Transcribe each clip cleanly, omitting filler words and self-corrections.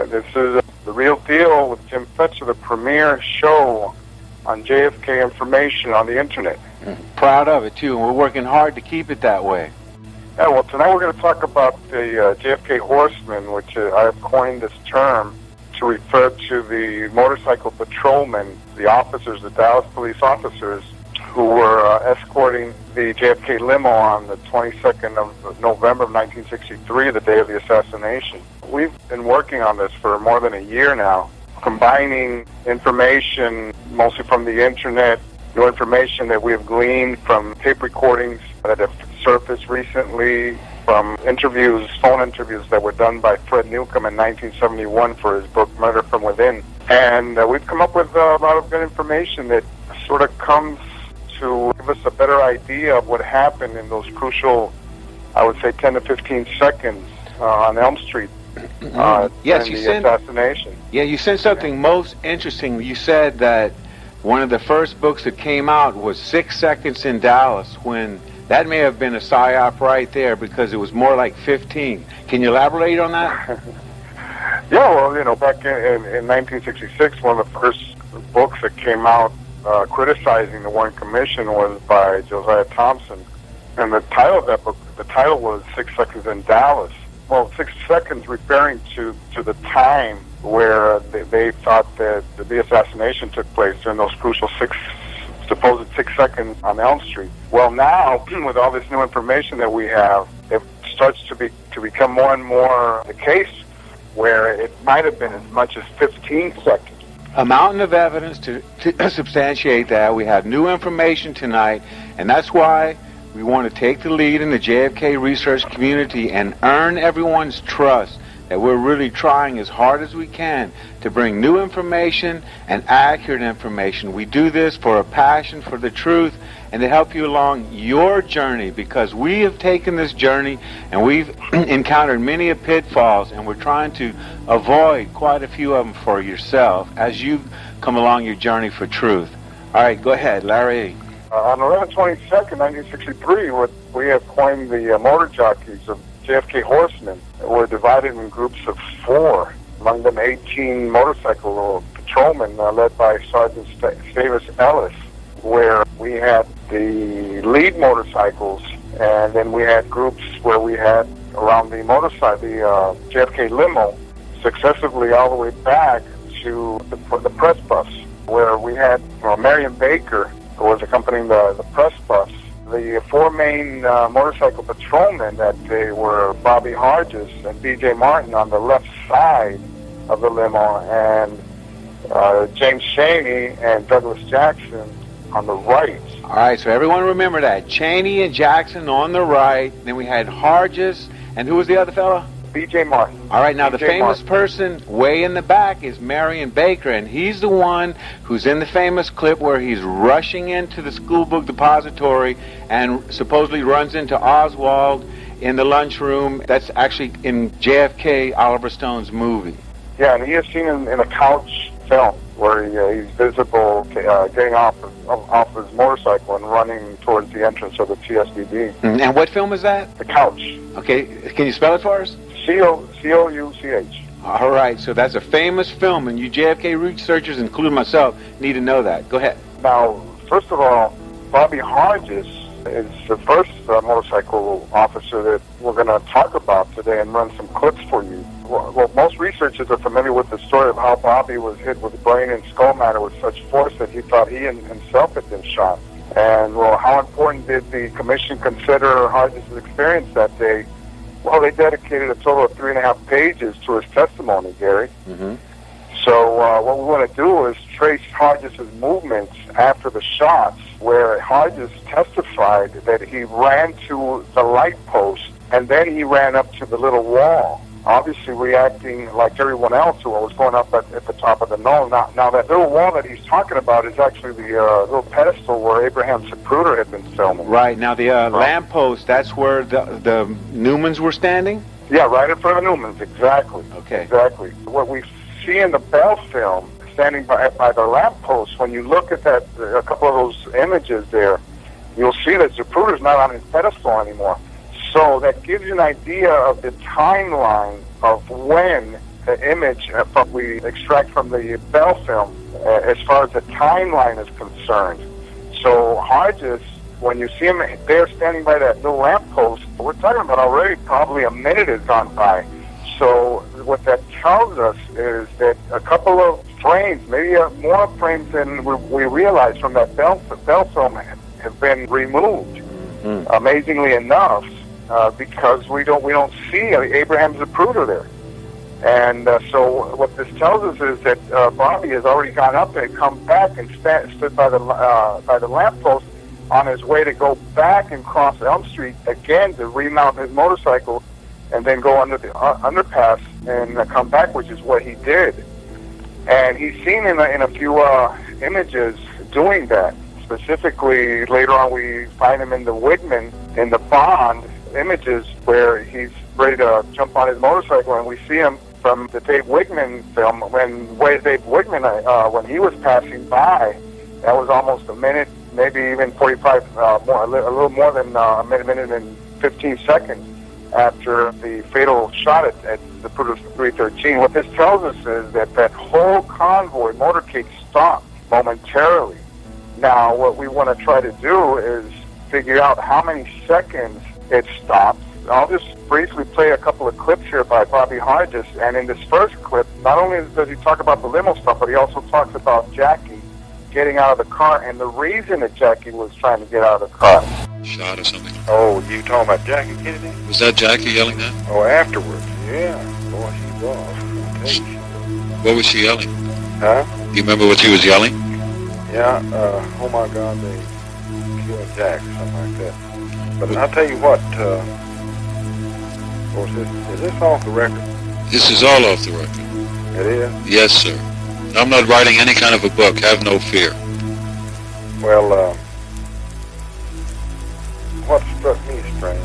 This is The Real Deal with Jim Fetzer, the premier show on JFK information on the internet. Proud of it, too, and we're working hard to keep it that way. Yeah, well, tonight we're going to talk about the JFK Horsemen, which I have coined this term to refer to the motorcycle patrolmen, the officers, the Dallas police officers, who were escorting the JFK limo on the 22nd of November of 1963, the day of the assassination. We've been working on this for more than a year now, combining information mostly from the internet, new information that we have gleaned from tape recordings that have surfaced recently, from interviews, phone interviews that were done by Fred Newcomb in 1971 for his book Murder from Within. And we've come up with a lot of good information that sort of comes to give us a better idea of what happened in those crucial, I would say, 10 to 15 seconds on Elm Street yes, during the assassination. Yeah, you said something most interesting. You said that one of the first books that came out was 6 Seconds in Dallas, when that may have been a psyop right there, because it was more like 15. Can you elaborate on that? Yeah, well, you know, back in 1966, one of the first books that came out criticizing the Warren Commission was by Josiah Thompson. And the title of that book, the title was 6 Seconds in Dallas. Well, 6 seconds referring to the time where they thought that the assassination took place during those crucial supposed 6 seconds on Elm Street. Well, now, with all this new information that we have, it starts to become more and more the case where it might have been as much as 15 seconds. A mountain of evidence to substantiate that. We have new information tonight, and that's why we want to take the lead in the JFK research community and earn everyone's trust that we're really trying as hard as we can to bring new information and accurate information. We do this for a passion for the truth and to help you along your journey, because we have taken this journey and we've encountered many pitfalls, and we're trying to avoid quite a few of them for yourself as you come along your journey for truth. All right, go ahead, Larry. On November 22nd, 1963, we have coined the motor jockeys of JFK Horsemen. Were divided in groups of 4, among them 18 motorcycle patrolmen led by Sergeant Stavis Ellis, where we had the lead motorcycles, and then we had groups where we had around the motorcycle, the JFK limo, successively all the way back to the press bus, where we had Marion Baker, who was accompanying the press bus. The 4 main motorcycle patrolmen that they were Bobby Hargis and B.J. Martin on the left side of the limo, and James Chaney and Douglas Jackson on the right. All right, so everyone remember that. Chaney and Jackson on the right. Then we had Hargis, and who was the other fellow? B.J. Martin. All right, now the famous person way in the back is Marion Baker, and he's the one who's in the famous clip where he's rushing into the school book depository and supposedly runs into Oswald in the lunchroom. That's actually in JFK, Oliver Stone's movie. Yeah, and he is seen in a couch film where he's visible getting off his motorcycle and running towards the entrance of the TSDB. And what film is that? The Couch. Okay, can you spell it for us? C-O-U-C-H. All right, so that's a famous film, and you JFK researchers, including myself, need to know that. Go ahead. Now, first of all, Bobby Hargis is the first motorcycle officer that we're going to talk about today and run some clips for you. Well, most researchers are familiar with the story of how Bobby was hit with brain and skull matter with such force that he thought he himself had been shot. And, well, how important did the commission consider Hargis' experience that day? Well, they dedicated a total of 3.5 pages to his testimony, Gary. Mm-hmm. So what we want to do is trace Hargis' movements after the shots, where Hargis testified that he ran to the light post and then he ran up to the little wall, obviously reacting like everyone else who was going up at the top of the knoll. Now that little wall that he's talking about is actually the little pedestal where Abraham Zapruder had been filming. Right. Now the lamppost, that's where the Newmans were standing? Yeah, right in front of the Newmans, exactly. Okay. Exactly. What we see in the Bell film, standing by the lamppost, when you look at that, a couple of those images there, you'll see that Zapruder's not on his pedestal anymore. So that gives you an idea of the timeline of when the image we extract from the Bell film as far as the timeline is concerned. So Hodges, when you see him there standing by that little lamppost, we're talking about already probably a minute has gone by. So what that tells us is that a couple of frames, maybe more frames than we realize from that Bell film have been removed. Amazingly enough, because we don't see Abraham Zapruder there. And so what this tells us is that Bobby has already gone up and come back and stood by the lamppost on his way to go back and cross Elm Street again to remount his motorcycle and then go under the underpass and come back, which is what he did. And he's seen in a few images doing that. Specifically, later on we find him in the Wigman, in the Bond images, where he's ready to jump on his motorcycle, and we see him from the Dave Wigman film, when Dave Wigman, when he was passing by, that was almost a minute, maybe even 45, a little more than a minute and 15 seconds after the fatal shot at the Zapruder 313. What this tells us is that that whole convoy motorcade stopped momentarily. Now, what we want to try to do is figure out how many seconds it stopped. I'll just briefly play a couple of clips here by Bobby Hodges. And in this first clip, not only does he talk about the limo stuff, but he also talks about Jackie getting out of the car and the reason that Jackie was trying to get out of the car. Shot or something. Oh, you talking about Jackie Kennedy? Was that Jackie yelling that? Oh, afterwards. Yeah. Boy, she was. What was she yelling? Huh? Do you remember what she was yelling? Yeah, oh my God, they killed Jack, something like that. But I'll tell you what, of course, is this off the record? This is all off the record. It is? Yes, sir. I'm not writing any kind of a book, have no fear. Well, what struck me strange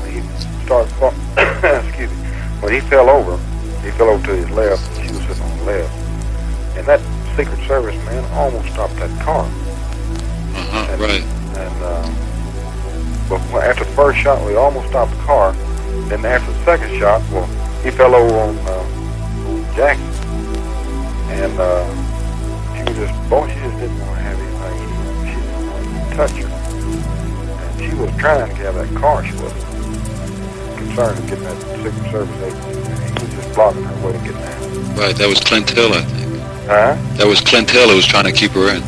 was he started, excuse me, when he fell over to his left, and she was sitting on the left. And that Secret Service man almost stopped that car. Right. But after the first shot, we almost stopped the car. Then after the second shot, well, he fell over on Jackie. And she just didn't want to have anything. She didn't want to touch her. And she was trying to get out of that car. She wasn't concerned with getting that Secret Service agent. He was just blocking her way to get out. Right, that was Clint Hill, I think. Huh? That was Clint Hill who was trying to keep her in.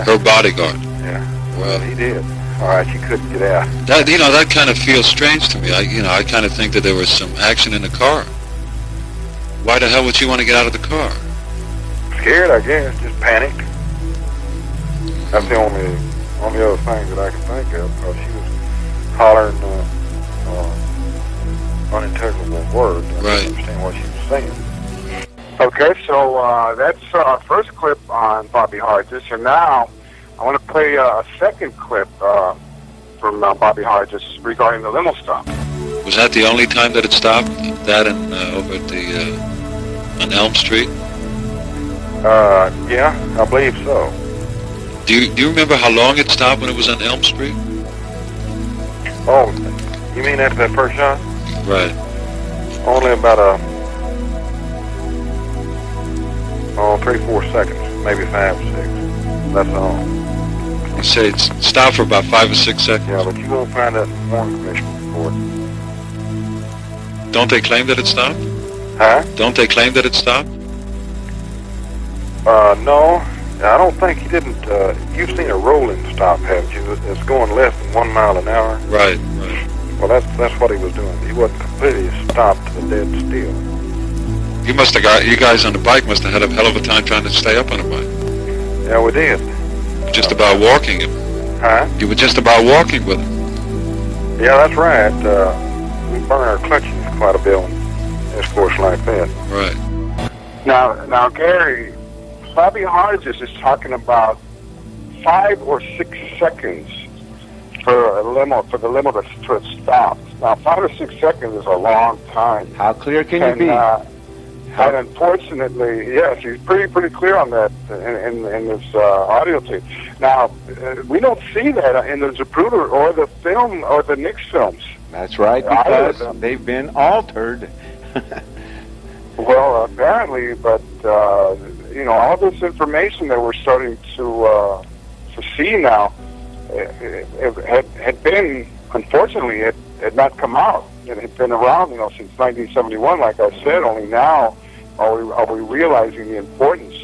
Her bodyguard. Yeah. Well, he did. All right, she couldn't get out. That kind of feels strange to me. I kind of think that there was some action in the car. Why the hell would she want to get out of the car? Scared, I guess. Just panicked. That's the only other thing that I can think of, because she was hollering unintelligible words. I didn't understand what she was saying. Okay, so that's our first clip on Bobby Hodges, and now I want to play a second clip from Bobby Hodges regarding the limo stop. Was that the only time that it stopped? That and over at the on Elm Street? Yeah, I believe so. Do you remember how long it stopped when it was on Elm Street? Oh, you mean after that first shot? Right. Only about 3-4 seconds, maybe 5 or 6. That's all. You say it stopped for about 5 or 6 seconds? Yeah, but you won't find that in the Warren Commission report. Don't they claim that it stopped? Huh? Don't they claim that it stopped? No. I don't think he didn't. You've seen a rolling stop, haven't you? It's going less than 1 mile an hour. Right. Well, that's what he was doing. He wasn't completely stopped to the dead still. You guys on the bike must have had a hell of a time trying to stay up on the bike. Yeah, we did. Just about walking him. Huh? You were just about walking with him. Yeah, that's right. We burn our clutches quite a bit on escorts like that. Right. Now, Gary, Bobby Hodges is talking about 5 or 6 seconds for the limo to stop. Now, 5 or 6 seconds is a long time. How clear can you be? And unfortunately, yes, he's pretty clear on that in this audio tape. Now, we don't see that in the Zapruder or the film or the Nix films. That's right, because they've been altered. Well, apparently, but all this information that we're starting to see now it had been, unfortunately, it had not come out. It had been around, since 1971. Like I said, only now are we realizing the importance.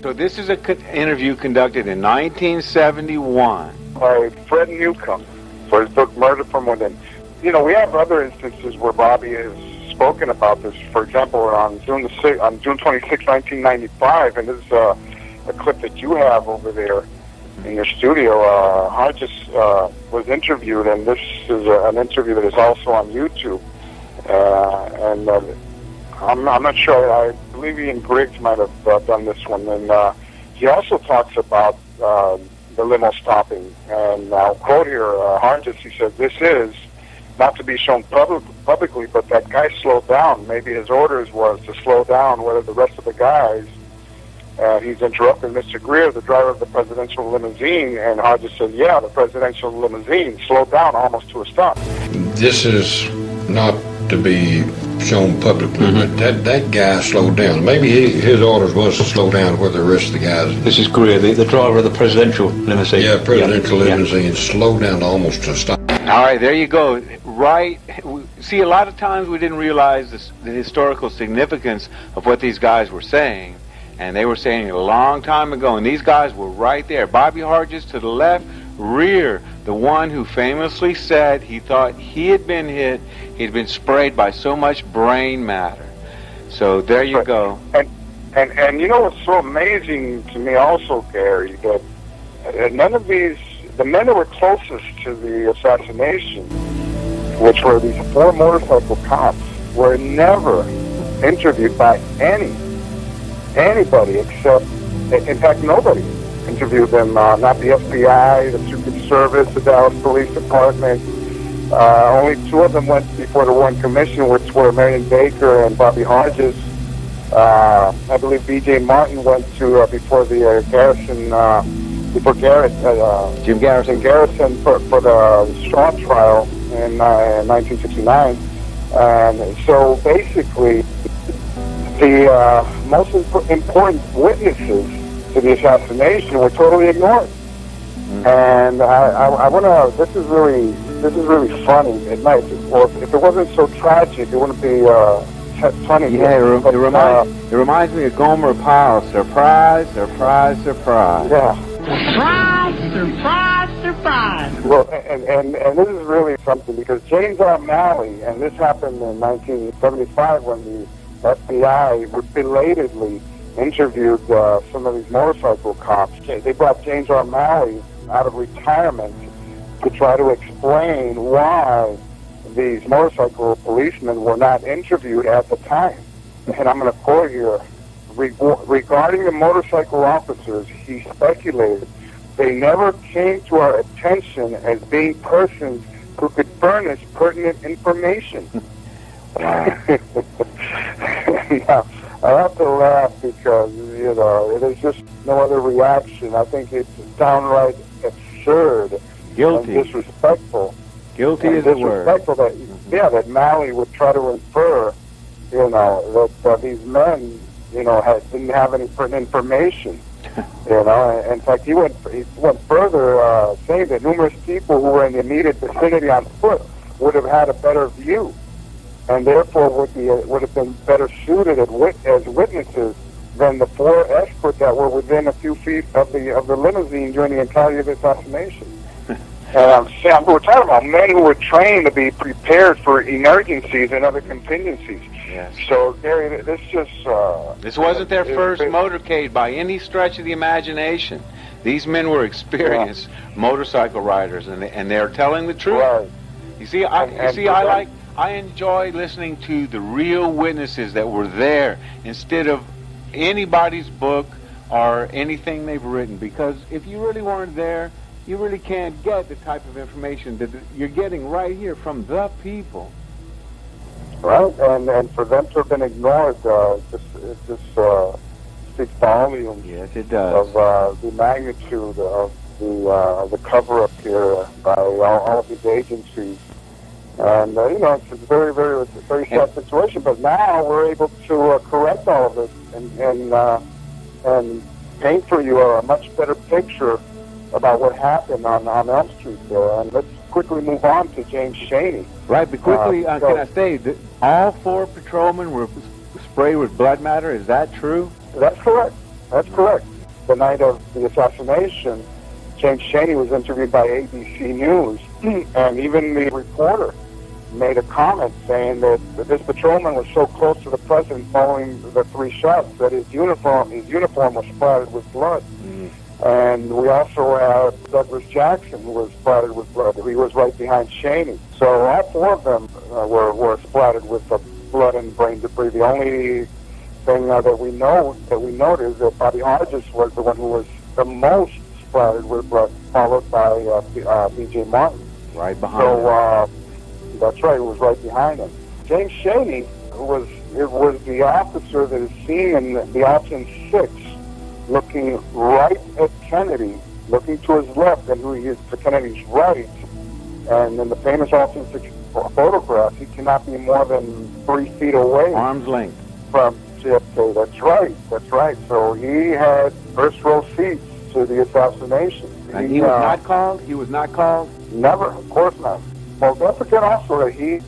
So this is an interview conducted in 1971 by Fred Newcomb for his book Murder from Within. We have other instances where Bobby has spoken about this. For example, on June 26, 1995, and this is a clip that you have over there in your studio. Hodges was interviewed, and this is an interview that is also on YouTube. I'm not sure. I believe Ian Griggs might have done this one. And he also talks about the limo stopping. And I'll quote here, Hodges, he said, "This is not to be shown publicly, but that guy slowed down. Maybe his orders was to slow down, whether the rest of the guys." He's interrupting Mr. Greer, the driver of the presidential limousine, and Hodges said, "Yeah, the presidential limousine slowed down almost to a stop." This is not to be shown publicly, but that guy slowed down. Maybe his orders was to slow down where the rest of the guys... This is Greer, the driver of the presidential limousine. Yeah, presidential limousine slowed down almost to a stop. All right, there you go. Right. See, a lot of times we didn't realize the historical significance of what these guys were saying. And they were saying it a long time ago, and these guys were right there. Bobby Hodges to the left, Rear, the one who famously said he thought he had been hit, he'd been sprayed by so much brain matter. So there you go. And what's so amazing to me also, Gary, that none of the men that were closest to the assassination, which were these 4 motorcycle cops, were never interviewed by anybody except, in fact, nobody interviewed them, not the FBI, the Secret Service, the Dallas Police Department. Only 2 of them went before the Warren Commission, which were Marion Baker and Bobby Hodges. I believe B.J. Martin went to before the Garrison, Jim Garrison for the Straw trial in 1969. And so basically, the most important witnesses to the assassination were totally ignored. And I want to. This is really funny. It might, or if it wasn't so tragic, it wouldn't be funny. Yeah, it reminds me of Gomer Pyle. Surprise, surprise, surprise. Yeah. Surprise, surprise, surprise. Well, and this is really something, because James O'Malley, and this happened in 1975 when the FBI belatedly interviewed some of these motorcycle cops. They brought James O'Malley out of retirement to try to explain why these motorcycle policemen were not interviewed at the time. And I'm going to quote here. Regarding the motorcycle officers, he speculated, "They never came to our attention as being persons who could furnish pertinent information." Now, I have to laugh because, it is just no other reaction. I think it's downright absurd. Guilty. And disrespectful. Guilty is the word. Disrespectful that Malley would try to infer, that these men, didn't have any pertinent information. In fact, he went further, saying that numerous people who were in the immediate vicinity on foot would have had a better view, and therefore would have been better suited as witnesses than the 4 escorts that were within a few feet of the limousine during the entirety of the assassination. Sam, we're talking about men who were trained to be prepared for emergencies and other contingencies. Yes. So, Gary, this wasn't their first motorcade by any stretch of the imagination. These men were experienced motorcycle riders, and they're telling the truth. Right. You see, I enjoy listening to the real witnesses that were there instead of anybody's book or anything they've written, because if you really weren't there, you really can't get the type of information that you're getting right here from the people. Right, and for them to have been ignored, just speaks volumes. Yes, it does. Of the magnitude of the cover-up here by all of these agencies. And, it's a very sad situation. But now we're able to correct all of it and paint for you a much better picture about what happened on Elm Street there. And let's quickly move on to James Shaney. Right, but quickly, can I say that all 4 patrolmen were sprayed with blood matter? Is that true? That's correct. That's correct. The night of the assassination, James Shaney was interviewed by ABC News, and even the reporter made a comment saying that this patrolman was so close to the president following the 3 shots that his uniform was splattered with blood. And we also have Douglas Jackson, who was splattered with blood. He was right behind Shaney. So all 4 of them were splattered with blood and brain debris. The only thing that we noted is that Bobby Hodges was the one who was the most splattered with blood, followed by B.J. Martin. Right behind him. That's right, it was right behind him. James Shaney was the officer that is seen in the option 6, looking right at Kennedy, looking to his left, and who he is to Kennedy's right. And in the famous option 6 photograph, he cannot be more than 3 feet away. Arm's length. From JFK. That's right. So he had first row seats to the assassination. And he was not called? He was not called? Never, of course not. Well, don't forget also that he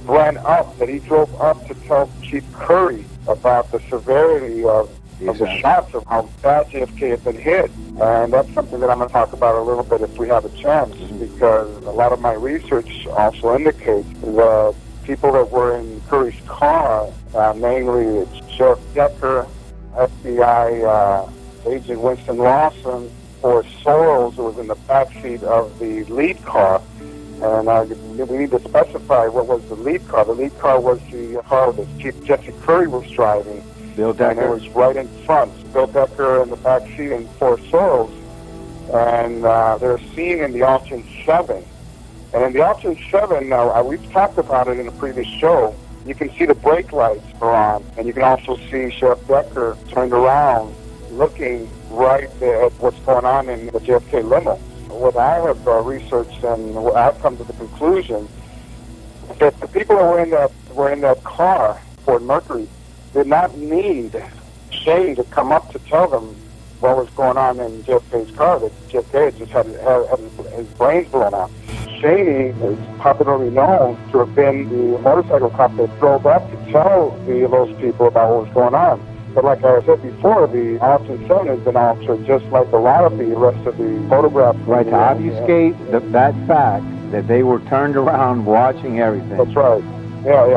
drove up to tell Chief Curry about the severity of the shots, of how bad JFK had been hit. And that's something that I'm going to talk about a little bit if we have a chance, because a lot of my research also indicates the people that were in Curry's car, namely Sheriff Decker, FBI Agent Winston Lawson, or Sorrells, who was in the backseat of the lead car. And we need to specify what was the lead car. The lead car was the car that Chief Jesse Curry was driving. Bill Decker. And it was right in front. Bill Decker in the back seat and 4 Sorrells. And they're seen in the option 7. And in the option 7, we've talked about it in a previous show, you can see the brake lights are on. And you can also see Sheriff Decker turned around, looking right at what's going on in the JFK limo. What I have researched, and I've come to the conclusion that the people that were in that car, Ford Mercury, did not need Shaney to come up to tell them what was going on in JFK's car, that JFK had just had his brains blown out. Shaney is popularly known to have been the motorcycle cop that drove up to tell those people about what was going on. But like I said before, the option 7 has been altered, just like a lot of the rest of the photographs. Right, to obfuscate that fact that they were turned around watching everything. That's right.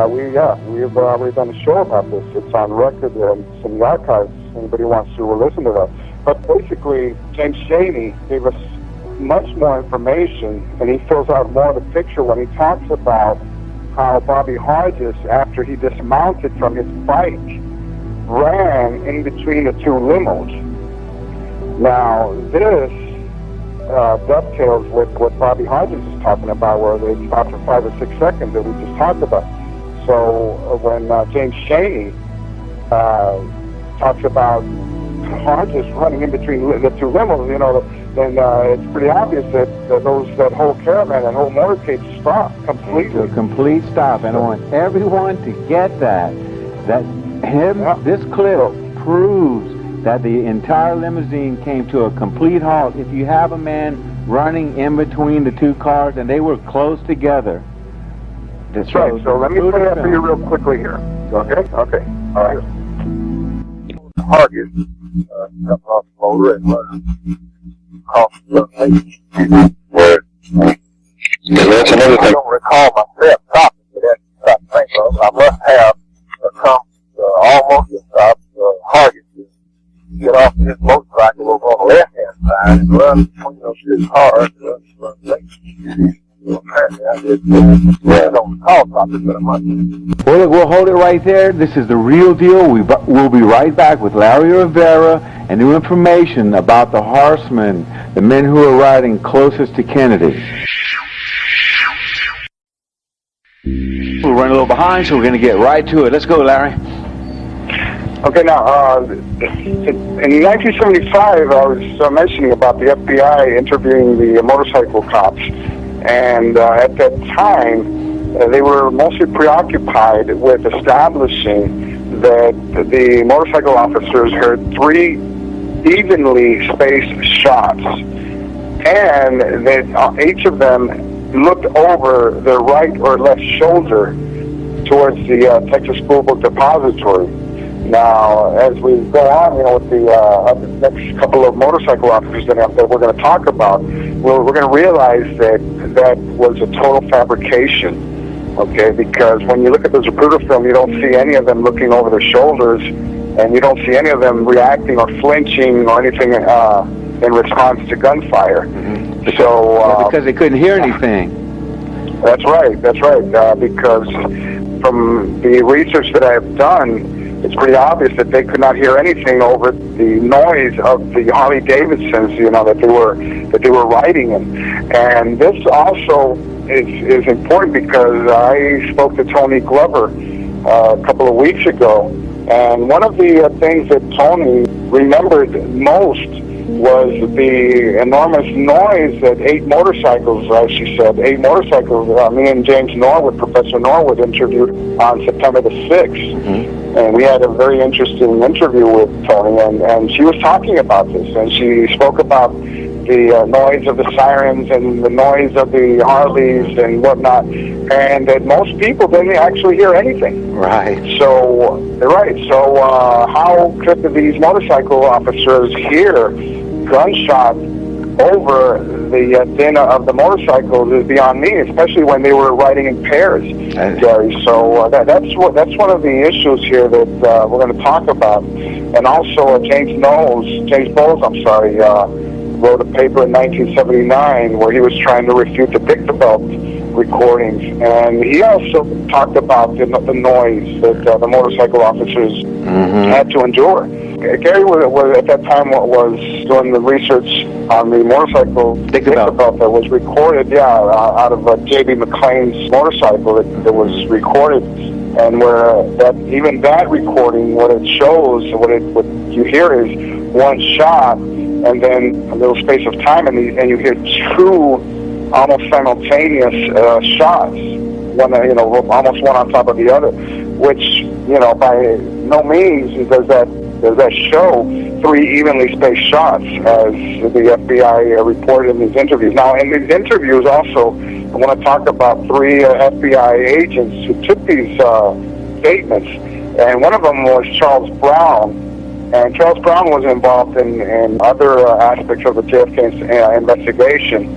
We've done a show about this. It's on record and it's in the archives. Anybody wants to listen to that. But basically, James Shaney gave us much more information, and he fills out more of the picture when he talks about how Bobby Hodges, after he dismounted from his bike, ran in between the 2 limos. Now, this dovetails with what Bobby Hodges is talking about, where they stopped for 5 or 6 seconds that we just talked about. So when James Shaney talks about Hodges running in between the 2 limos, then it's pretty obvious that that whole caravan, that whole motorcade stopped completely. A complete stop, and I want everyone to get that. This clip proves that the entire limousine came to a complete halt. If you have a man running in between the 2 cars, and they were close together. That's right. So let me play that for you real quickly here. Okay? Okay. All right. Target jumped off the motor and run across the lake. That's another thing. I don't recall myself stopping, but that's the thing. I must have come almost to stop Hargis to get off his motorcycle over on the left-hand side and run between those 2 cars and run the lake. So apparently I don't recall stopping, but I must have. Well, look, we'll hold it right there. This is The Real Deal. We'll be right back with Larry Rivera and new information about the Horsemen, the men who are riding closest to Kennedy. We're running a little behind, so we're going to get right to it. Let's go, Larry. Okay, now, in 1975, I was mentioning about the FBI interviewing the motorcycle cops. And at that time, they were mostly preoccupied with establishing that the motorcycle officers heard 3 evenly spaced shots, and that each of them looked over their right or left shoulder towards the Texas School Book Depository. Now, as we go on, with the next couple of motorcycle officers that we're going to talk about, we're going to realize that was a total fabrication. Okay, because when you look at the Zapruder film, you don't see any of them looking over their shoulders, and you don't see any of them reacting or flinching or anything in response to gunfire. Mm-hmm. So because they couldn't hear anything. That's right. Because from the research that I have done, it's pretty obvious that they could not hear anything over the noise of the Harley Davidsons, that they were riding in. And this also is important because I spoke to Tony Glover a couple of weeks ago, and one of the things that Tony remembered most was the enormous noise that 8 motorcycles, she said, 8 motorcycles, me and James Norwood, Professor Norwood, interviewed on September the 6th. Mm-hmm. And we had a very interesting interview with Tony, and she was talking about this, and she spoke about the noise of the sirens and the noise of the Harleys and whatnot, and that most people didn't actually hear anything. Right. So how could these motorcycle officers hear gunshot over the din of the motorcycles is beyond me, especially when they were riding in pairs, Gary. So that's one of the issues here that we're going to talk about. And also James Bowles, wrote a paper in 1979 where he was trying to refute the Dictabelt recordings, and he also talked about the noise that the motorcycle officers had to endure. Gary was at that time was doing the research on the motorcycle Dictabelt that was recorded, out of J.B. McLean's motorcycle that was recorded, and where that recording, what it shows, what you hear is one shot, and then a little space of time, and you hear 2 almost simultaneous shots, almost one on top of the other, which by no means does that show 3 evenly spaced shots, as the FBI reported in these interviews. Now, in these interviews also, I want to talk about 3 FBI agents who took these statements, and one of them was Charles Brown. And Charles Brown was involved in other aspects of the JFK investigation.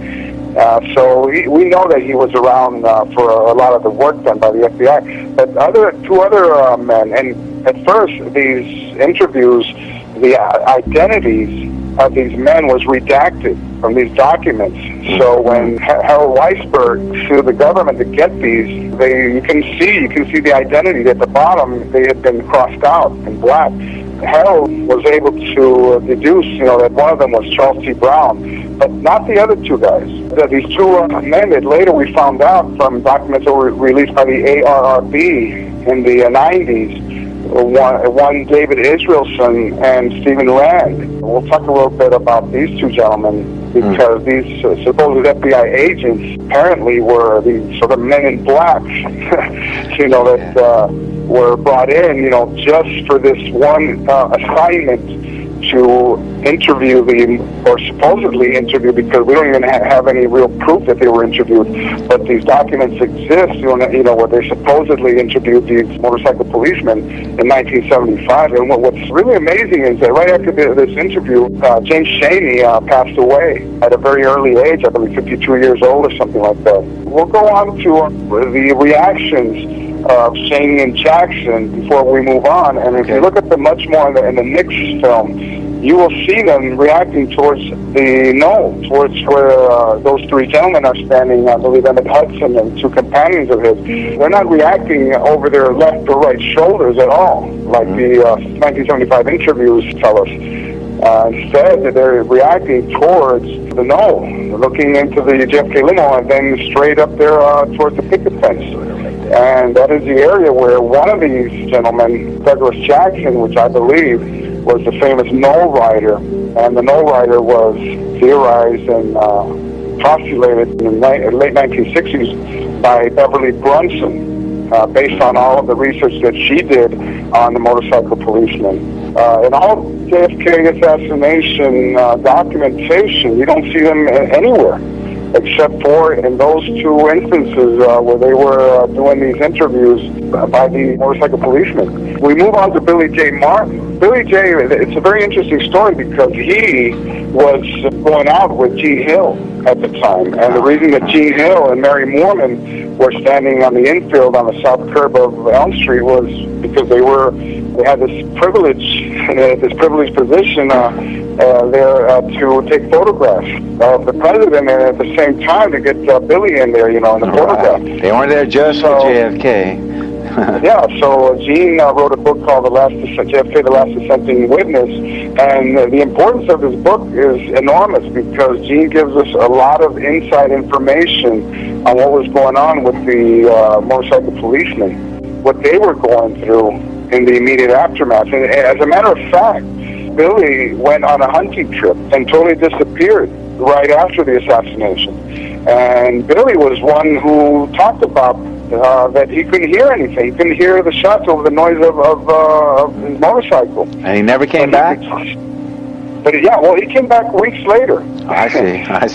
So we know that he was around for a lot of the work done by the FBI. But 2 other men, and at first these interviews, the identities of these men was redacted from these documents. So when Harold Weisberg sued the government to get these, you can see the identity at the bottom. They had been crossed out in black. Harold was able to deduce, that one of them was Charles T. Brown, but not the other 2 guys. These 2 men that later we found out from documents that were released by the ARRB in the 90s, one David Israelson and Stephen Rand. We'll talk a little bit about these 2 gentlemen, because these supposed FBI agents apparently were these sort of men in black, that were brought in, just for this one assignment to interview or supposedly interview, because we don't even have any real proof that they were interviewed, but these documents exist, where they supposedly interviewed these motorcycle policemen in 1975. And what's really amazing is that right after this interview, James Chaney passed away at a very early age, I believe 52 years old or something like that. We'll go on to the reactions of Chaney and Jackson before we move on. And if you look at them much more in the Nix film, you will see them reacting towards towards where those 3 gentlemen are standing. I believe Emmett Hudson and 2 companions of his. They're not reacting over their left or right shoulders at all, like the 1975 interviews tell us. Instead, they're reacting towards the looking into the JFK limo, and then straight up there towards the picket fence. And that is the area where one of these gentlemen, Douglas Jackson, which I believe was the famous Knoll Rider, and the Knoll Rider was theorized and postulated in the late 1960s by Beverly Brunson, based on all of the research that she did on the motorcycle policeman. In all JFK assassination documentation, you don't see them anywhere, except for in those two instances where they were doing these interviews by the motorcycle policeman. We move on to Billy J. Martin. Billy J., it's a very interesting story because he was going out with Gene Hill at the time. And the reason that Gene Hill and Mary Moorman were standing on the infield on the south curb of Elm Street was because they had this privileged position there to take photographs of the president, and at the same time to get Billy in there, in the photograph. They weren't there just for JFK. Yeah, so Gene wrote a book called JFK, The Last Dissenting Witness, and the importance of this book is enormous because Gene gives us a lot of inside information on what was going on with the motorcycle policemen, what they were going through in the immediate aftermath. And as a matter of fact, Billy went on a hunting trip and totally disappeared right after the assassination. And Billy was one who talked about that he couldn't hear anything. He couldn't hear the shots over the noise of his motorcycle. And he never came back? But he came back weeks later. I see. After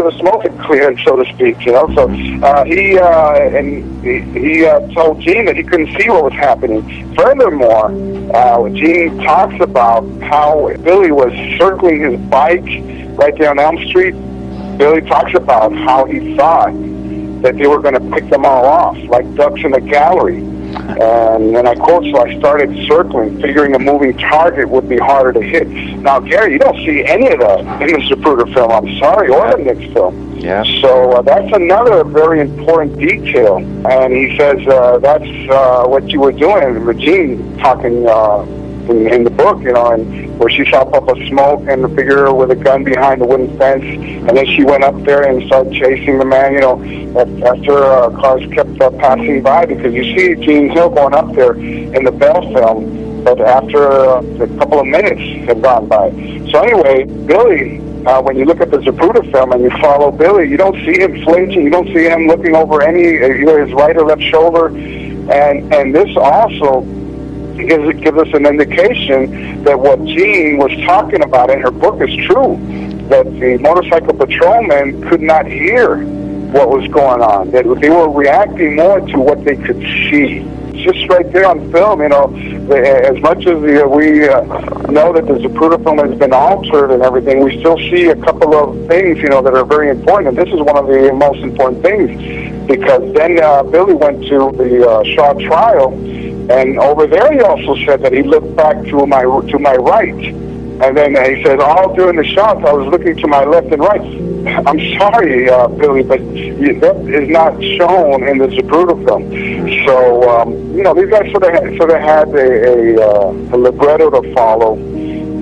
the smoke had cleared, so to speak. So he told Gene that he couldn't see what was happening. Furthermore, Gene talks about how Billy was circling his bike right there on Elm Street. Billy talks about how he thought that they were going to pick them all off, like ducks in a gallery. And I quote, so I started circling, figuring a moving target would be harder to hit. Now, Gary, you don't see any of that in the Zapruder film, I'm sorry, or the Nix film. Yeah. So that's another very important detail. And he says that's what you were doing, Regine, talking in the book, and where she saw puff of smoke and the figure with a gun behind the wooden fence, and then she went up there and started chasing the man, after cars kept passing by, because you see Gene Hill going up there in the Bell film, but after a couple of minutes had gone by. So anyway, Billy, when you look at the Zapruder film and you follow Billy, you don't see him flinching, you don't see him looking over either his right or left shoulder, and this also gives us an indication that what Jean was talking about in her book is true, that the motorcycle patrolmen could not hear what was going on, that they were reacting more to what they could see. Just right there on film, as much as we know that the Zapruder film has been altered and everything, we still see a couple of things, that are very important, and this is one of the most important things, because then Billy went to the Shaw trial, and over there he also said that he looked back to my right. And then he said, all during the shots, I was looking to my left and right. I'm sorry, Billy, but that is not shown in the Zapruder film. So, these guys sort of had a libretto to follow.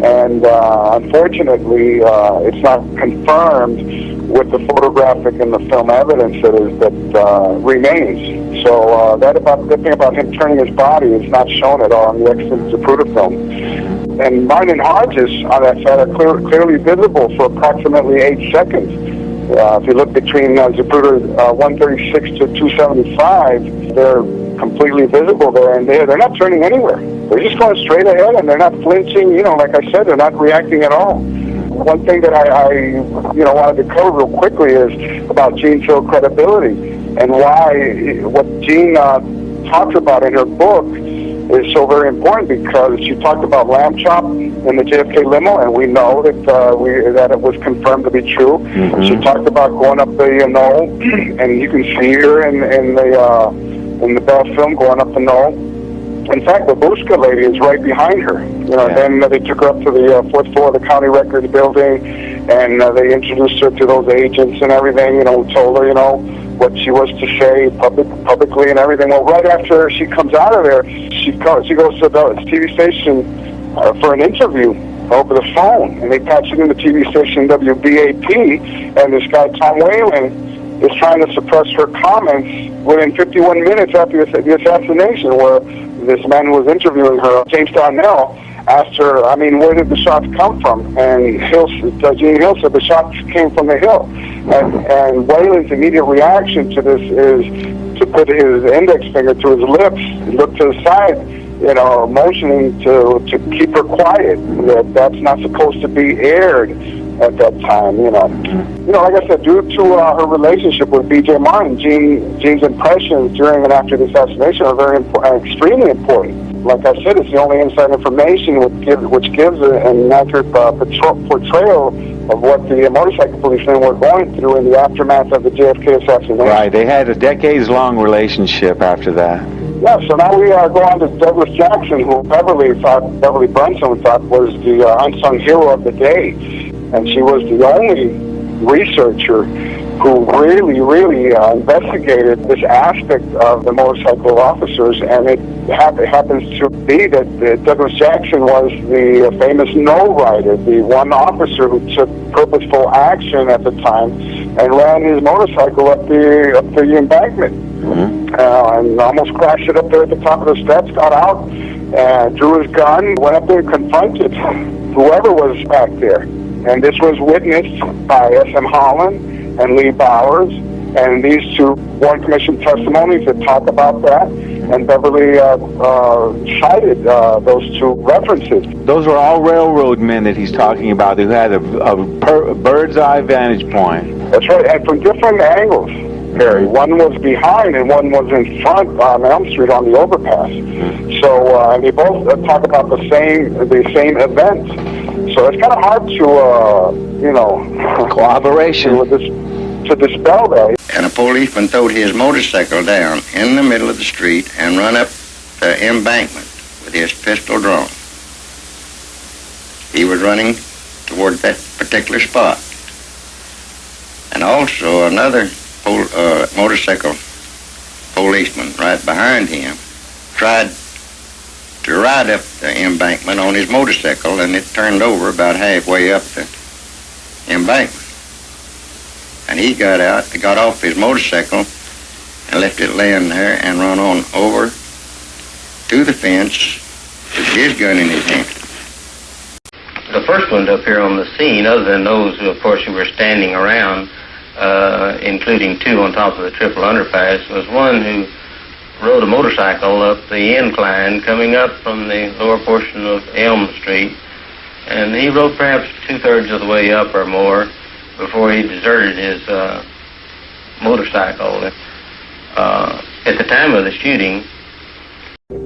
And unfortunately, it's not confirmed with the photographic and the film evidence that remains. So that thing about him turning his body is not shown at all in the extant Zapruder film. And Martin and Hodges on that side are clearly visible for approximately 8 seconds. If you look between Zapruder 136 to 275, they're completely visible there, and they're not turning anywhere. They're just going straight ahead, and they're not flinching. Like I said, they're not reacting at all. One thing that I wanted to cover real quickly is about Gene Hill credibility, and why what Gene talks about in her book is so very important, because she talked about lamb chop in the JFK limo, and we know that it was confirmed to be true. Mm-hmm. She talked about going up the knoll, and you can see her in the Bell film going up the knoll. In fact, the Buska lady is right behind her. Then they took her up to the 4th floor of the county records building, and they introduced her to those agents and everything. Told her, what she was to say publicly and everything. Well, right after she comes out of there, she goes to the TV station for an interview over the phone, and they patch it in the TV station WBAP, and this guy Tom Whalen is trying to suppress her comments within 51 minutes after the assassination, where this man who was interviewing her, James Donnell, asked her, I mean, where did the shots come from? And Gene Hill said the shots came from the hill. And Wayland's immediate reaction to this is to put his index finger to his lips, look to the side, you know, motioning to keep her quiet. That's not supposed to be aired at that time, you know. You know, like I said, due to her relationship with B.J. Martin, Gene's impressions during and after the assassination are very extremely important. Like I said, it's the only inside information which gives an accurate portrayal of what the motorcycle policemen were going through in the aftermath of the JFK assassination. Right, they had a decades-long relationship after that. Yeah, so now we go on to Douglas Jackson, who Beverly Brunson thought was the unsung hero of the day. And she was the only researcher who really investigated this aspect of the motorcycle officers, and it happens to be that Douglas Jackson was the famous no-rider, the one officer who took purposeful action at the time and ran his motorcycle up the embankment, and almost crashed it up there at the top of the steps, got out, and drew his gun, went up there and confronted whoever was back there. And this was witnessed by S.M. Holland and Lee Bowers, and these two Warren Commission testimonies that talk about that, and Beverly cited those two references. Those were all railroad men that he's talking about who had a bird's eye vantage point. That's right, and from different angles, Harry. One was behind and one was in front on Elm Street on the overpass. So and they both talk about the same event. So it's kind of hard to, you know... Collaboration. To dispel that. And a policeman throwed his motorcycle down in the middle of the street and run up the embankment with his pistol drawn. He was running toward that particular spot. And also another motorcycle policeman right behind him tried to ride up the embankment on his motorcycle, and it turned over about halfway up the embankment. And he got out, got off his motorcycle and left it laying there and run on over to the fence with his gun in his hand. The first one to appear on the scene, other than those who, of course, who were standing around, including two on top of the triple underpass, was one who rode a motorcycle up the incline coming up from the lower portion of Elm Street, and he rode perhaps 2/3 of the way up or more before he deserted his motorcycle. At the time of the shooting,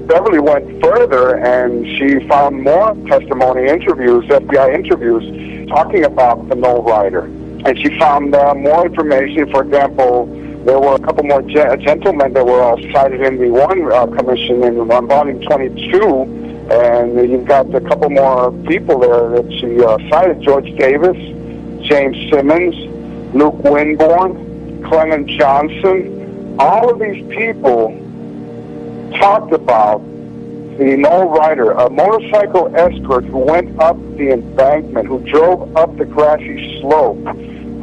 Beverly went further and she found more testimony interviews, FBI interviews, talking about the no rider. And she found more information. For example, there were a couple more gentlemen that were all cited in the Warren Commission in volume 22, and you've got a couple more people there that she cited: George Davis, James Simmons, Luke Winborn, Clement Johnson. All of these people talked about the no rider, a motorcycle escort who went up the embankment, who drove up the grassy slope.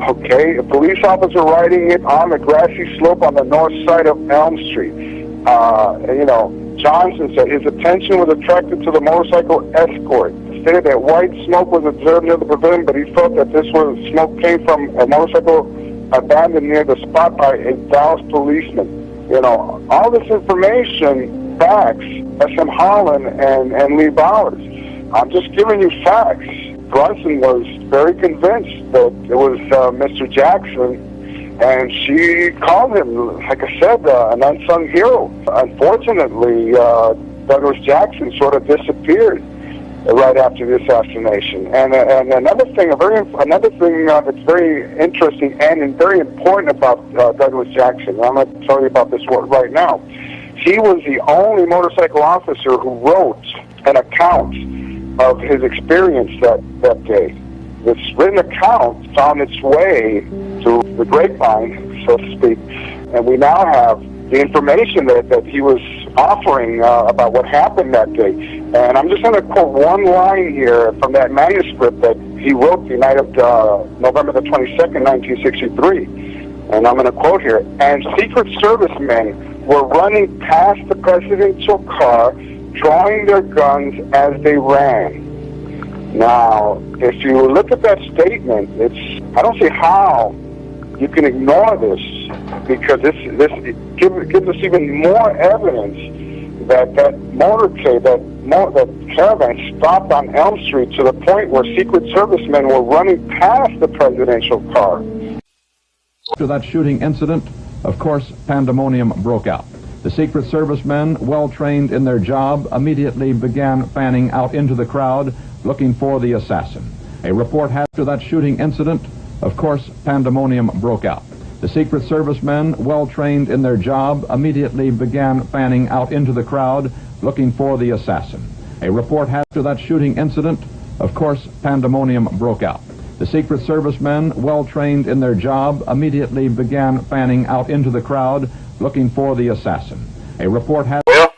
Okay, a police officer riding it on the grassy slope on the north side of Elm Street. You know, Johnson said his attention was attracted to the motorcycle escort. Stated that white smoke was observed near the pavilion, but he felt that this smoke came from a motorcycle abandoned near the spot by a Dallas policeman. You know, all this information backs S.M. Holland and Lee Bowers. I'm just giving you facts. Brunson was very convinced that it was Mr. Jackson, and she called him, like I said, an unsung hero. Unfortunately, Douglas Jackson sort of disappeared right after the assassination. And another thing that's very interesting and very important about Douglas Jackson, and I'm going to tell you about this right now. He was the only motorcycle officer who wrote an account of his experience that day. This written account found its way to the grapevine, so to speak, and we now have the information that he was offering about what happened that day. And I'm just going to quote one line here from that manuscript that he wrote the night of November the 22nd, 1963. And I'm going to quote here: "And Secret Service men were running past the presidential car drawing their guns as they ran. Now, if you look at that statement, I don't see how you can ignore this, because this gives us even more evidence that that caravan stopped on Elm Street to the point where Secret Servicemen were running past the presidential car. After that shooting incident, of course, pandemonium broke out. The Secret Servicemen, well trained in their job, immediately began fanning out into the crowd, looking for the assassin. A report after that shooting incident, of course, pandemonium broke out. The Secret Servicemen, well trained in their job, immediately began fanning out into the crowd, looking for the assassin. A report after that shooting incident, of course, pandemonium broke out. The Secret Servicemen, well trained in their job, immediately began fanning out into the crowd, looking for the assassin. A report had... Well,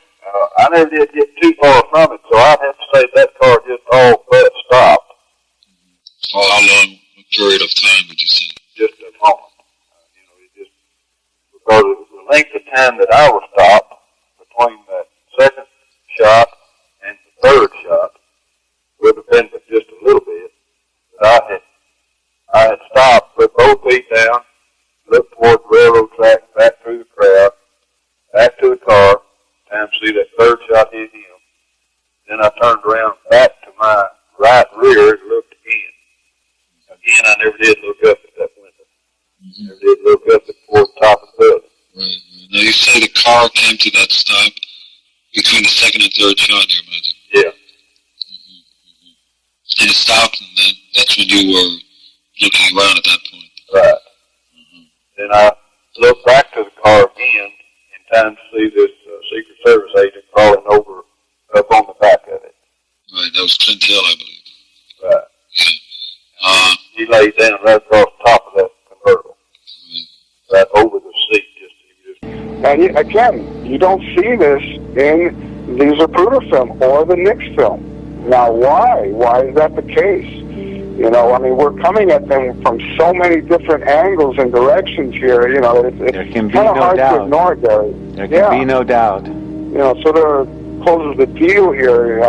I never did get too far from it, so I'd have to say that car just all but stopped. For how long a period of time would you say? Just a moment. Because it was the length of time that I was stopped between the second shot and the third shot would have been just a little bit. But I had stopped, put both feet down, looked toward the railroad track, back through the crowd, back to the car, time to see that third shot hit him. Then I turned around back to my right rear and looked again. Again, I never did look up at that window. Never did look up toward the top of the building. Right. Now you say the car came to that stop between the second and third shot, you imagine? Yeah. And it stopped, and then that's when you were looking around at that point. Right. Then I looked back to the car again in time to see this Secret Service agent crawling over up on the back of it. Right, that was Clint Hill, I believe. Right. Yeah. He laid down right across the top of that convertible. Right over the seat. And again, you don't see this in the Zapruder film or the Nix film. Now, why? Why is that the case? You know, I mean, we're coming at them from so many different angles and directions here. You know, it's kind of hard to ignore, Gary. There can be no doubt. You know, sort of closes the deal here.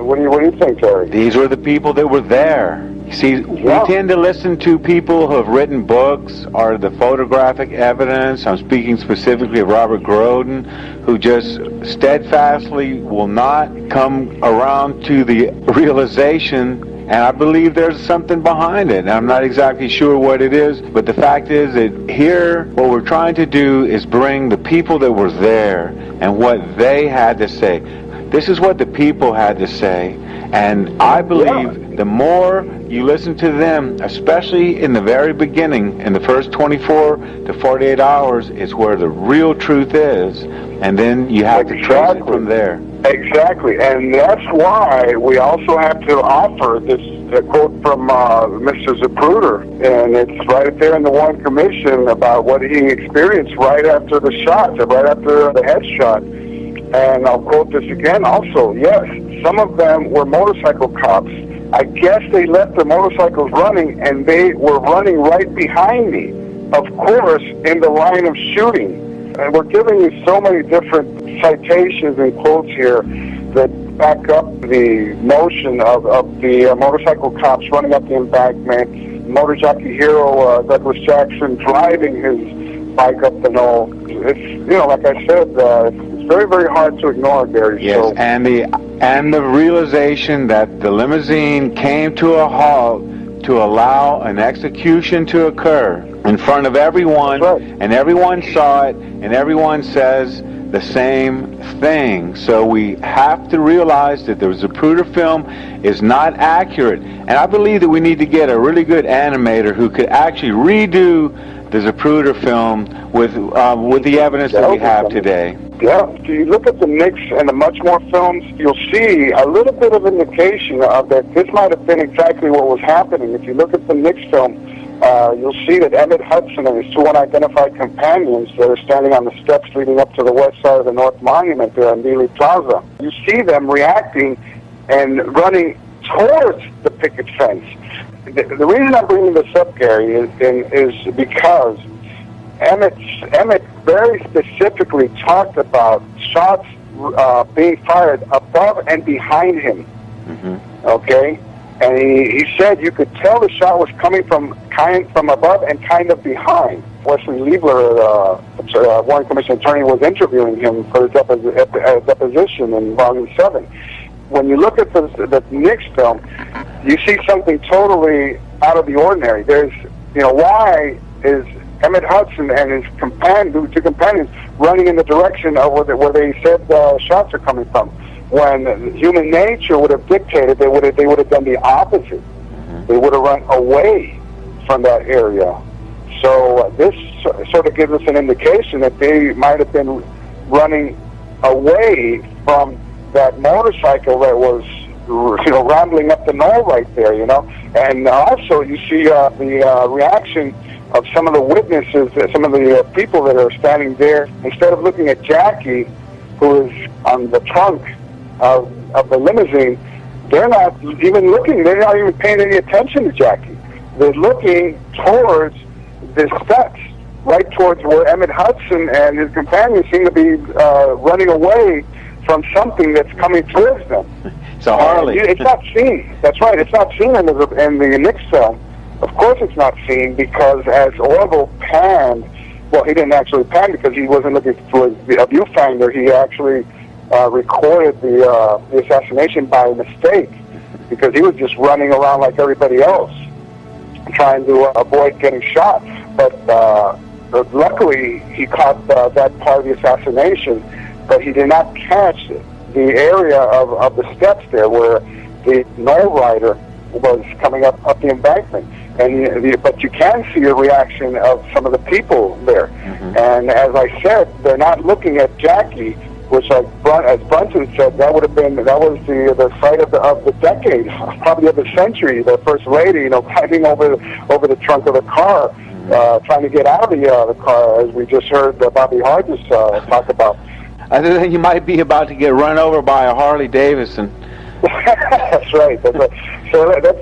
What do you think, Gary? These were the people that were there. See, we tend to listen to people who have written books or the photographic evidence. I'm speaking specifically of Robert Groden, who just steadfastly will not come around to the realization, and I believe there's something behind it. I'm not exactly sure what it is, but the fact is that here, what we're trying to do is bring the people that were there and what they had to say. This is what the people had to say, and I believe the more you listen to them, especially in the very beginning, in the first 24 to 48 hours, is where the real truth is, and then you have to trace it from there. Exactly, and that's why we also have to offer this quote from Mr. Zapruder, and it's right there in the Warren Commission about what he experienced right after the shot, right after the headshot. And I'll quote this again also. Yes, some of them were motorcycle cops. I guess they left their motorcycles running, and they were running right behind me, of course, in the line of shooting. And we're giving you so many different citations and quotes here that back up the notion of the motorcycle cops running up the embankment, motor jockey hero Douglas Jackson driving his bike up the knoll. It's, you know, like I said, it's very, very hard to ignore, Gary. Yes, so, and the realization that the limousine came to a halt to allow an execution to occur in front of everyone, and everyone saw it, and everyone says the same thing. So we have to realize that the Zapruder film is not accurate, and I believe that we need to get a really good animator who could actually redo the Zapruder film with the evidence that we have today. Yeah, if you look at the Nix and the Much More films, you'll see a little bit of indication of that this might have been exactly what was happening. If you look at the Nix film, you'll see that Emmett Hudson and his two unidentified companions that are standing on the steps leading up to the west side of the North Monument there in Dealey Plaza. You see them reacting and running towards the picket fence. The reason I'm bringing this up, Gary, is because Emmett very specifically talked about shots being fired above and behind him. Mm-hmm. Okay, and he said you could tell the shot was coming from above and kind of behind. Wesley Liebler, Warren Commission attorney, was interviewing him for his deposition in Volume 7. When you look at the Nix film, you see something totally out of the ordinary. There's, why is Emmett Hudson and his two companions running in the direction of where they said shots are coming from? When human nature would have dictated, they would have done the opposite. They would have run away from that area. So this sort of gives us an indication that they might have been running away from that motorcycle that was, rambling up the knoll right there, And also you see the reaction of some of the witnesses, some of the people that are standing there. Instead of looking at Jackie, who is on the trunk of the limousine, they're not even looking. They're not even paying any attention to Jackie. They're looking towards the steps, right towards where Emmett Hudson and his companions seem to be running away from something that's coming towards them. It's a Harley. It's not seen. That's right. It's not seen in the Nix film. Of course it's not seen, because as Orville panned, well, he didn't actually pan because he wasn't looking for a viewfinder. He actually recorded the assassination by mistake, because he was just running around like everybody else, trying to avoid getting shot. But luckily, he caught that part of the assassination, but he did not catch the area of the steps there where the knoll rider was coming up the embankment. But you can see a reaction of some of the people there. Mm-hmm. And as I said, they're not looking at Jackie, which, as Brunson said, that was the fight of the decade, probably of the century. The First Lady, climbing over the trunk of the car, trying to get out of the car, as we just heard Bobby Hodges talk about. I think you might be about to get run over by a Harley Davidson. That's right. So that's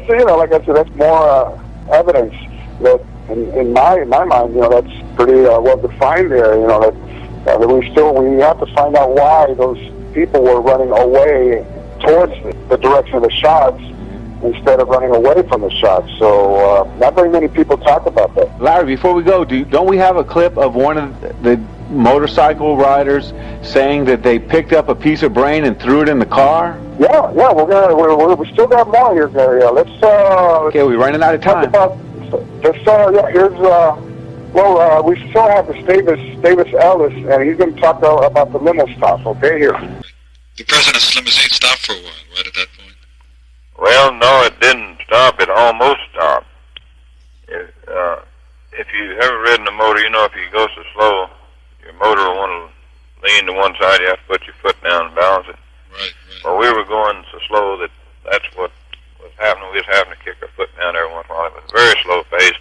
like I said, that's more evidence that, in my mind, that's pretty well defined there. That we have to find out why those people were running away towards the direction of the shots instead of running away from the shots. So not very many people talk about that. Larry, before we go, don't we have a clip of one of the motorcycle riders saying that they picked up a piece of brain and threw it in the car? Yeah, we still got more here, Gary. Let's okay, we're running out of time. We still have Davis Ellis, and he's going to talk about the limo stop. Okay, here. The president's limousine stopped for a while, right at that point. Well, no, it didn't stop. It almost stopped. If you've ever ridden a motor, if you go so slow, your motor will want to lean to one side. You have to put your foot down and balance it. Right. Well, we were going so slow that's what was happening. We was having to kick our foot down every once in a while. It was very slow pace.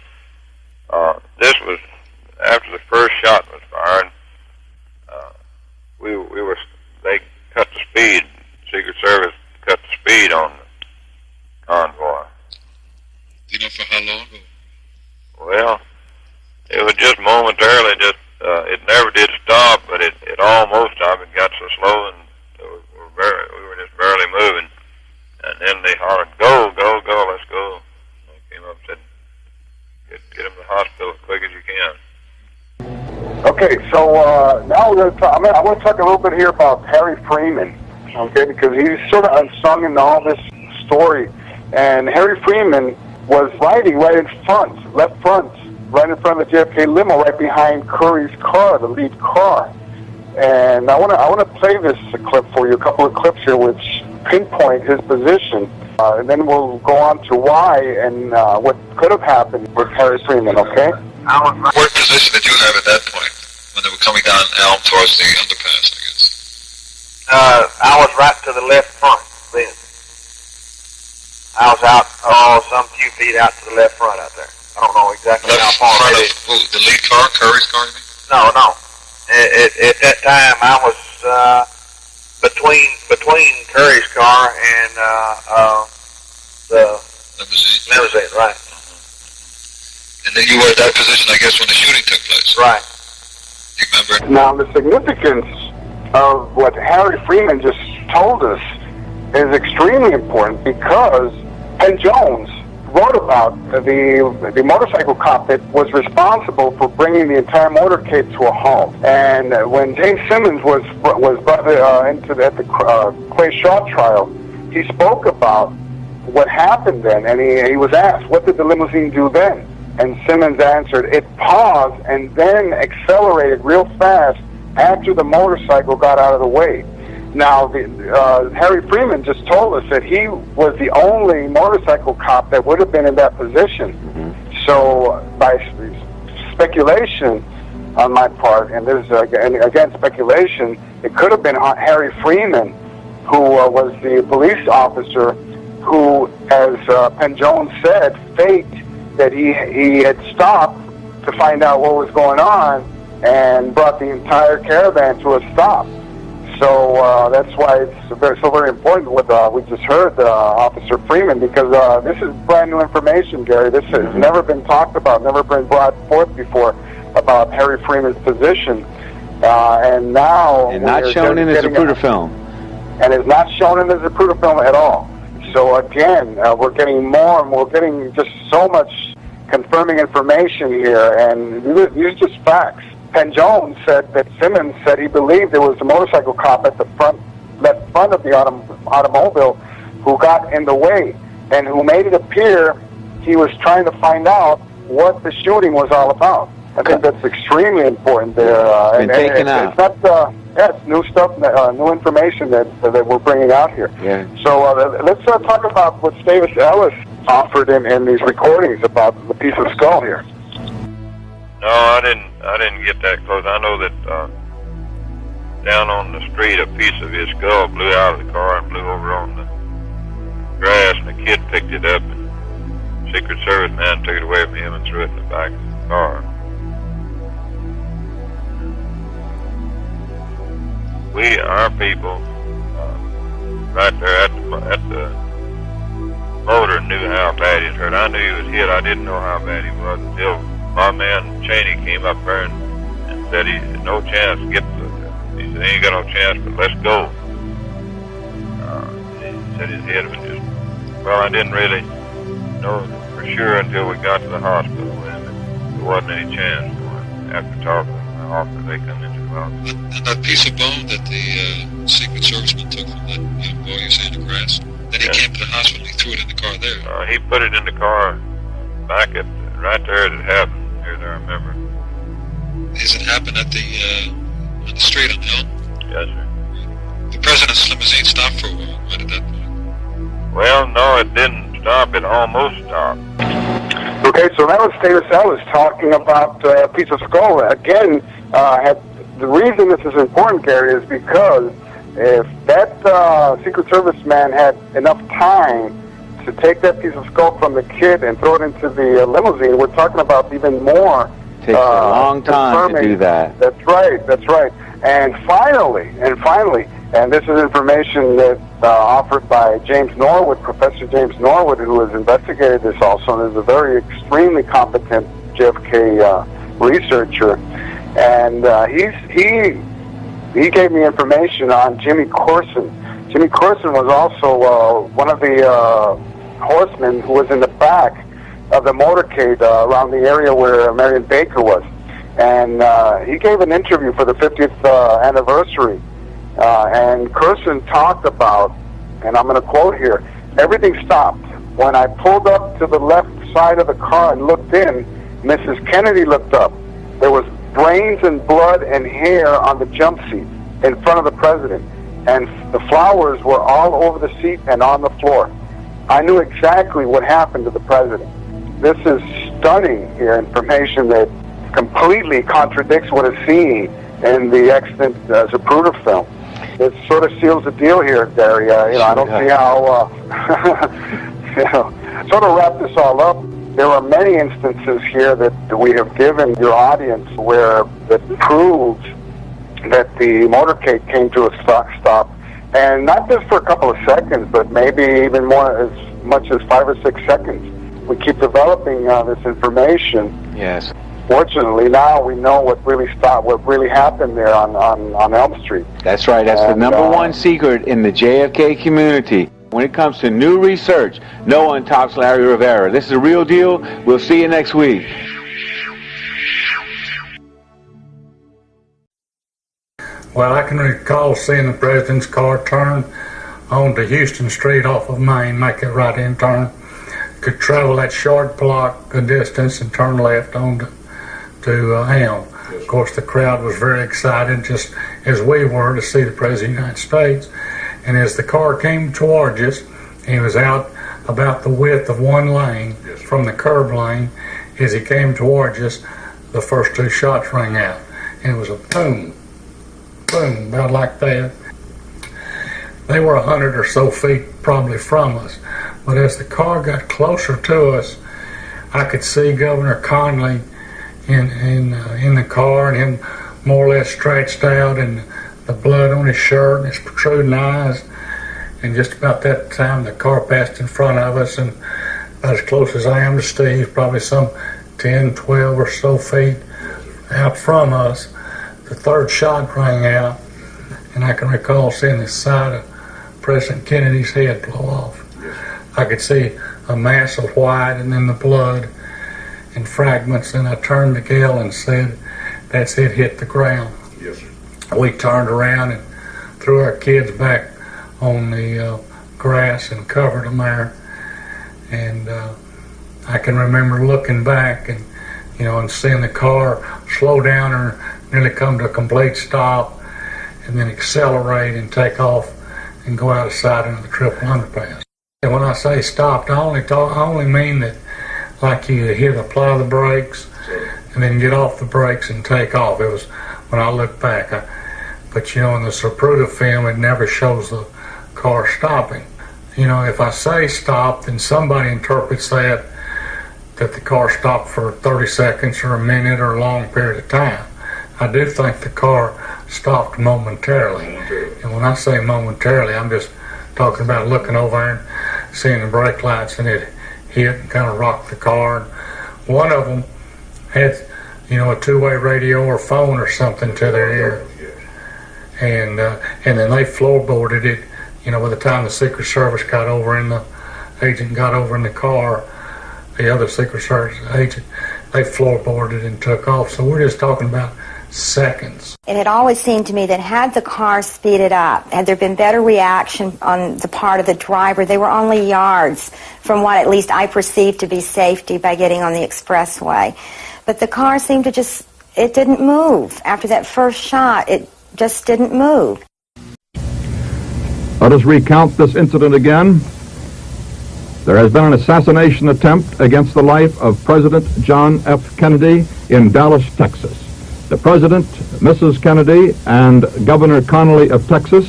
This was after the first shot was fired. They cut the speed. Secret Service cut the speed on the convoy. Do you know for how long? Well, it was just momentarily. It never did stop, but it almost stopped. It got so slow, and we were just barely moving. And then they hollered, "Go, go, go! Let's go!" I came up and said, "Get him to the hospital as quick as you can." Okay, so now we're going to talk. I want to talk a little bit here about Harry Freeman, okay, because he's sort of unsung in all this story. And Harry Freeman was riding right in front, left front, right in front of the JFK limo, right behind Curry's car, the lead car. And I want to play this clip for you, a couple of clips here, which pinpoint his position, and then we'll go on to why and what could have happened with Harry Freeman. Okay. What position did you have at that point when they were coming down Elm towards the underpass, I guess? I was right to the left front then. I was out, some few feet out to the left front out there. I don't know exactly how far it is. The lead car, Curry's car, you mean? No. At that time, I was between Curry's car and the limousine, right. And then you were at that position, I guess, when the shooting took place. Right. Do you remember? Now, the significance of what Harry Freeman just told us is extremely important, because Penn Jones wrote about the motorcycle cop that was responsible for bringing the entire motorcade to a halt. And when James Simmons was brought into at the Clay Shaw trial, he spoke about what happened then, and he was asked, what did the limousine do then? And Simmons answered, it paused and then accelerated real fast after the motorcycle got out of the way. Now, Harry Freeman just told us that he was the only motorcycle cop that would have been in that position. So, by speculation on my part, and this is again speculation, it could have been Harry Freeman, who was the police officer who, as Penn Jones said, faked that he had stopped to find out what was going on and brought the entire caravan to a stop. So that's why it's so very important what we just heard, Officer Freeman, because this is brand new information, Gary. This has never been talked about, never been brought forth before about Harry Freeman's position. And now... And not shown in the Zapruder film. And it's not shown in the Zapruder film at all. So again, we're getting more and we're getting just so much confirming information here, and these are just facts. Penn Jones said that Simmons said he believed there was a motorcycle cop at the left front of the automobile who got in the way and who made it appear he was trying to find out what the shooting was all about. I think that's extremely important there. It's not, it's new stuff, new information that we're bringing out here. Yeah. So let's talk about what Davis Ellis offered in these recordings about the piece of skull here. No, I didn't get that close. I know that down on the street, a piece of his skull blew out of the car and blew over on the grass, and the kid picked it up, and the Secret Service man took it away from him and threw it in the back of the car. Our people, right there at the motor knew how bad he was hurt. I knew he was hit. I didn't know how bad he was until my man Cheney came up there and said he had no chance to get he said, he ain't got no chance, but let's go. He said his head was just, well, I didn't really know for sure until we got to the hospital, and there wasn't any chance for him. After talking to the officer, they come into the hospital. And that piece of bone that the Secret Serviceman took from that young boy you say in the grass, then he came to the hospital, he threw it in the car there. He put it in the car back at, right there as it happened. Here, I remember. Does it happen at the on the street on the hill? Yes, sir. The president's limousine stopped for a while, right at that point. Well, no, it didn't stop. It almost stopped. Okay, so that was Davis Ellis talking about a piece of skull. Again, the reason this is important, Gary, is because if that Secret Service man had enough time to take that piece of skull from the kid and throw it into the limousine, we're talking about even more. Takes a long time to do that. That's right. And finally, and this is information that offered by James Norwood, Professor James Norwood, who has investigated this also, and is a very extremely competent JFK researcher. And he gave me information on Jimmy Corson. Jimmy Corson was also one of the horsemen who was in the back of the motorcade around the area where Marion Baker was. And he gave an interview for the 50th anniversary. And Corson talked about, and I'm going to quote here, everything stopped. When I pulled up to the left side of the car and looked in, Mrs. Kennedy looked up. There was brains and blood and hair on the jump seat in front of the president. And the flowers were all over the seat and on the floor. I knew exactly what happened to the president. This is stunning here, information that completely contradicts what is seen in the extant Zapruder film. It sort of seals the deal here, Gary. I don't see how, sort of wrap this all up. There are many instances here that we have given your audience where that proves that the motorcade came to a stop, and not just for a couple of seconds, but maybe even more, as much as 5 or 6 seconds. We keep developing this information. Yes. Fortunately, now we know what really happened there on Elm Street. That's right. That's the number one secret in the JFK community. When it comes to new research, no one tops Larry Rivera. This is a real deal. We'll see you next week. Well, I can recall seeing the president's car turn onto Houston Street off of Main, make a right-hand turn. Could travel that short block a distance and turn left onto Elm. Of course, the crowd was very excited, just as we were, to see the President of the United States. And as the car came towards us, he was out about the width of one lane from the curb lane. As he came towards us, the first two shots rang out. And it was a boom, boom, about like that. They were 100 or so feet probably from us. But as the car got closer to us, I could see Governor Connally in the car, and him more or less stretched out, and the blood on his shirt and his protruding eyes. And just about that time, the car passed in front of us, and about as close as I am to Steve, probably some 10, 12 or so feet out from us, the third shot rang out, and I can recall seeing the side of President Kennedy's head blow off. I could see a mass of white and then the blood and fragments, and I turned to Gail and said, "That's it, hit the ground." Yes, sir. We turned around and threw our kids back on the grass and covered them there. And I can remember looking back and, and seeing the car slow down or nearly come to a complete stop, and then accelerate and take off and go out of sight into the triple underpass. And when I say stopped, I only mean that, like you hit apply the brakes and then get off the brakes and take off. It was when I look back. But in the Zapruder film, it never shows the car stopping. If I say stop, then somebody interprets that the car stopped for 30 seconds or a minute or a long period of time. I do think the car stopped momentarily. And when I say momentarily, I'm just talking about looking over and seeing the brake lights, and it hit and kind of rocked the car. And one of them had, a two-way radio or phone or something to their ear. And then they floorboarded it, by the time the Secret Service got over and the agent got over in the car, the other Secret Service agent, they floorboarded and took off. So we're just talking about seconds. It had always seemed to me that had the car speeded up, had there been better reaction on the part of the driver, they were only yards from what at least I perceived to be safety by getting on the expressway. But the car seemed to it didn't move. After that first shot, it just didn't move. Let us recount this incident again. There has been an assassination attempt against the life of President John F. Kennedy in Dallas, Texas. The President, Mrs. Kennedy, and Governor Connally of Texas,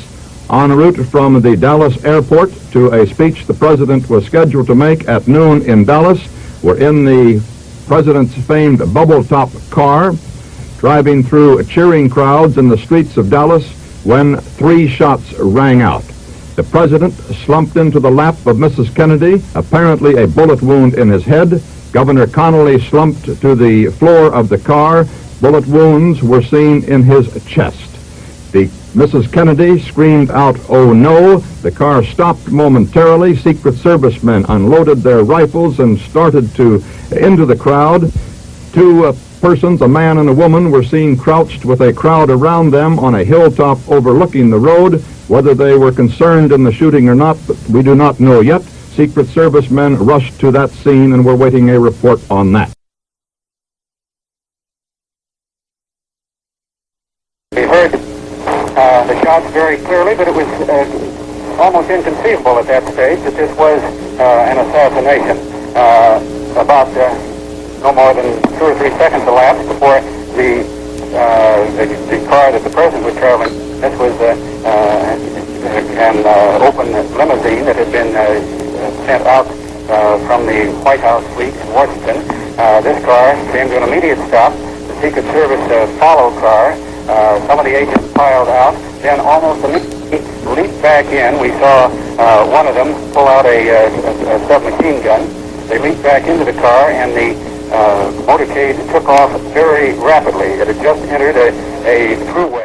en route from the Dallas airport to a speech the President was scheduled to make at noon in Dallas, were in the President's famed bubble-top car, driving through cheering crowds in the streets of Dallas when 3 shots rang out. The President slumped into the lap of Mrs. Kennedy, apparently a bullet wound in his head. Governor Connally slumped to the floor of the car. Bullet wounds were seen in his chest. Mrs. Kennedy screamed out, "Oh no!" The car stopped momentarily. Secret Servicemen unloaded their rifles and started into the crowd. 2 persons, a man and a woman, were seen crouched with a crowd around them on a hilltop overlooking the road. Whether they were concerned in the shooting or not, we do not know yet. Secret Servicemen rushed to that scene, and we're waiting a report on that. We heard the shots very clearly, but it was almost inconceivable at that stage that this was an assassination. About no more than 2 or 3 seconds elapsed before the car that the President was traveling, this was an open limousine that had been sent out from the White House fleet in Washington. This car came to an immediate stop. The Secret Service followed car. Some of the agents piled out, then almost immediately leaped back in. We saw one of them pull out a submachine gun. They leaped back into the car, and the motorcade took off very rapidly. It had just entered a throughway.